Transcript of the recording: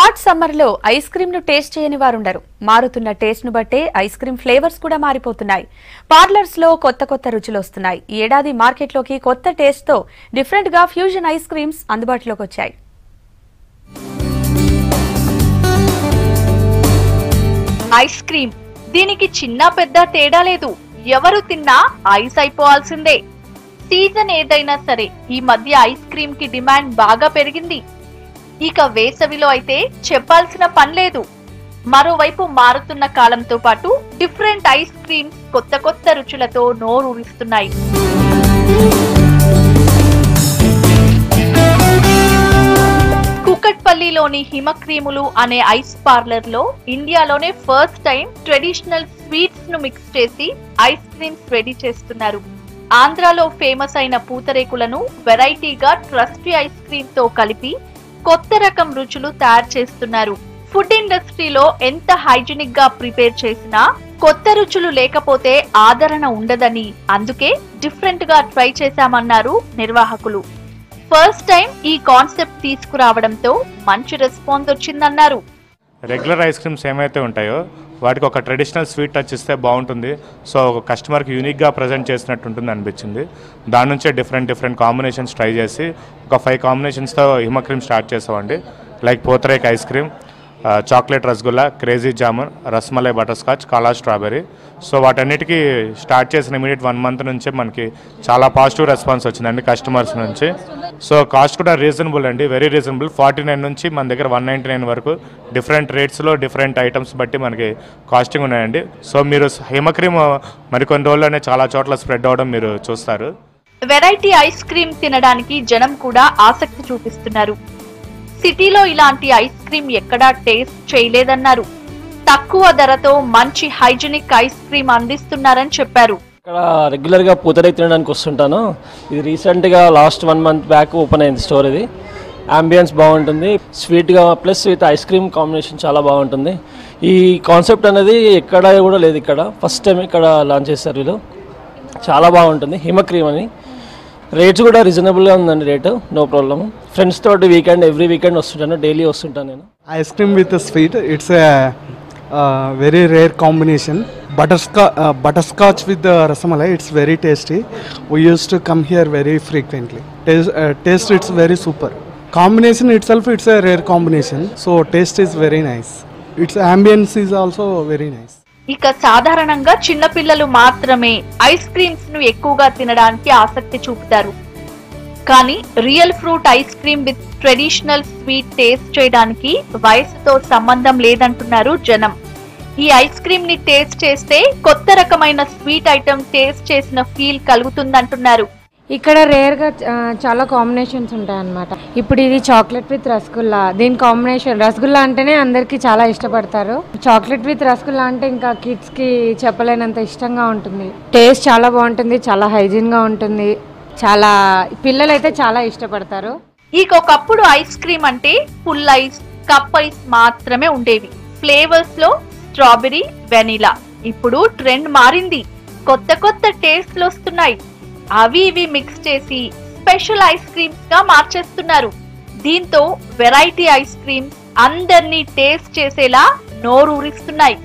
Hot summer లో ice cream ను taste చేయని వారుండరు. మారుతున్న టేస్ట్ ను బట్టే ఐస్ క్రీమ్ ఫ్లేవర్స్ కూడా మారిపోతున్నాయి. పార్లర్స్ లో కొత్త కొత్త రుచులు వస్తున్నాయి. ఈ ఏడాది మార్కెట్ లోకి కొత్త టేస్ట్ తో డిఫరెంట్ గా ఫ్యూజన్ ఐస్ క్రీమ్స్ అందుబాటులోకి వచ్చాయి. ఐస్ క్రీమ్ దీనికి చిన్న పెద్ద తేడా లేదు. ఎవరు తిన్నా ఐస్ అయిపోవాల్సిందే. సీజన్ ఏదైనా సరే ఈ మధ్య ఐస్ క్రీమ్ కి డిమాండ్ బాగా పెరిగింది. ఇక వేసవిలో అయితే చెప్పాల్సిన పని లేదు. మరోవైపు మారుతున్న కాలంతో పాటు డిఫరెంట్ ఐస్ క్రీమ్స్ కొత్త కొత్త రుచులతో నోరూరిస్తున్నాయి. కుకట్పల్లిలోని హిమక్రీములు అనే ఐస్ పార్లర్ లో ఇండియాలోనే ఫస్ట్ టైం ట్రెడిషనల్ స్వీట్స్ ను మిక్స్ చేసి ఐస్ క్రీమ్స్ రెడీ చేస్తున్నారు. ఆంధ్రాలో ఫేమస్ అయిన పూతరేకులను వెరైటీగా ట్రస్టీ ఐస్ క్రీమ్ తో కలిపి కొత్త రకం రుచులు తయారు చేస్తున్నారు. ఫుడ్ ఇండస్ట్రీలో ఎంత హైజీనిక్ గా ప్రిపేర్ చేసినా కొత్త రుచులు లేకపోతే ఆదరణ ఉండదని, అందుకే డిఫరెంట్ గా ట్రై చేశామన్నారు నిర్వాహకులు. ఫస్ట్ టైం ఈ కాన్సెప్ట్ తీసుకురావడంతో మంచి రెస్పాన్స్ వచ్చిందన్నారు. రెగ్యులర్ ఐస్ క్రీమ్స్ ఏమైతే ఉంటాయో వాటికి ఒక ట్రెడిషనల్ స్వీట్ టచ్ ఇస్తే బాగుంటుంది. సో ఒక కస్టమర్కి యూనిక్గా ప్రజెంట్ చేసినట్టు ఉంటుంది అనిపించింది. దాని నుంచే డిఫరెంట్ కాంబినేషన్స్ ట్రై చేసి ఒక 5 కాంబినేషన్స్తో హిమక్రీమ్ స్టార్ట్ చేసామండి. Like pootharek ice cream, chocolate rasgulla, crazy jamun, rasmalai butterscotch, kala strawberry. So వాటన్నిటికీ స్టార్ట్ చేసిన ఇమీడియట్ 1 మంత్ నుంచే మనకి చాలా పాజిటివ్ రెస్పాన్స్ వచ్చిందండి కస్టమర్స్ నుంచి. సో కాస్ట్ కూడా రీజనబుల్ అండి, వెరీ రీజనబుల్. 49 నుంచి మన దగ్గర 199 వరకు డిఫరెంట్ రేట్స్లో డిఫరెంట్ ఐటమ్స్ బట్టి మనకి కాస్టింగ్ ఉన్నాయండి. సో మీరు హిమక్రీమ్ మరికొన్ని రోజుల్లోనే చాలా చోట్ల స్ప్రెడ్ అవడం మీరు చూస్తారు. వెరైటీ ఐస్ క్రీమ్ తినడానికి జనం కూడా ఆసక్తి చూపిస్తున్నారు. సిటీలో ఇలాంటి ఐస్ క్రీమ్ ఎక్కడా టేస్ట్ చేయలేదన్నారు. తక్కువ ధరతో మంచి హైజీనిక్ ఐస్ క్రీమ్ అందిస్తున్నారని చెప్పారు. ఇక్కడ రెగ్యులర్ గా పూతరేక్ తినడానికి వస్తుంటాను. ఇది రీసెంట్ గా లాస్ట్ 1 మంత్ బ్యాక్ ఓపెన్ అయింది స్టోర్. ఇది అంబియన్స్ బాగుంటుంది, స్వీట్ గా plus with ice cream combination చాలా బాగుంటుంది. ఈ కాన్సెప్ట్ అనేది ఎక్కడ కూడా లేదు, ఇక్కడ ఫస్ట్ టైం ఇక్కడ లాంచ్ చేస్తారు వీళ్ళు. చాలా బాగుంటుంది. హిమక్రీమ్ అని రేట్స్ కూడా రీజనబుల్గా ఉందండి, రేటు నో ప్రాబ్లమ్. ఫ్రెండ్స్ తోటి ఎవ్రీ వీకెండ్ వస్తుంటాను, డైలీ వస్తుంటాను నేను. Ice cream with sweet, it's very rare combination. Butterscotch with the rasmalai, it's very tasty. We used to come here very frequently. Taste it's very super. Combination itself, it's a rare combination, so taste is very nice. Its ambience is also very nice. ఇక సాధారణంగా చిన్నపిల్లలు మాత్రమే ice creams ను ఎక్కువగా తినడానికి ఆసక్తి చూపుతారు. కానీ real fruit ice cream with traditional sweet taste చేయడానికి వయసుతో సంబంధం లేదంటున్నారు జనం. ఈ ఐస్ క్రీమ్ ని టేస్ట్ చేస్తే కొత్త రకమైన స్వీట్ ఐటమ్ టేస్ట్ చేసిన ఫీల్ కలుగుతుందంటున్నారు. ఇక్కడ రేర్ గా చాలా కాంబినేషన్స్ ఉంటాయి అన్నమాట. ఇప్పుడు ఇది చాక్లెట్ విత్ రసగుల్లా, దీని కాంబినేషన్ రసగుల్లా అంటేనే అందరికి చాలా ఇష్టపడతారు. చాక్లెట్ విత్ రసగుల్లా అంటే ఇంకా కిడ్స్ కి చెప్పలేనంత ఇష్టంగా ఉంటుంది. టేస్ట్ చాలా బాగుంటుంది, చాలా హైజీన్ గా ఉంటుంది, చాలా పిల్లలు అయితే చాలా ఇష్టపడతారు. ఇక ఒకప్పుడు ఐస్ క్రీమ్ అంటే ఫుల్ ఐస్, కప్ ఐస్ మాత్రమే ఉండేవి. ఫ్లేవర్స్ లో స్ట్రాబెరీ, వెనిలా. ఇప్పుడు ట్రెండ్ మారింది, కొత్త కొత్త టేస్ట్లు వస్తున్నాయి. అవి ఇవి మిక్స్ చేసి స్పెషల్ ఐస్ క్రీమ్స్ గా మార్చేస్తున్నారు. దీంతో వెరైటీ ఐస్ క్రీమ్స్ అందరినీ టేస్ట్ చేసేలా నోరూరిస్తున్నాయి.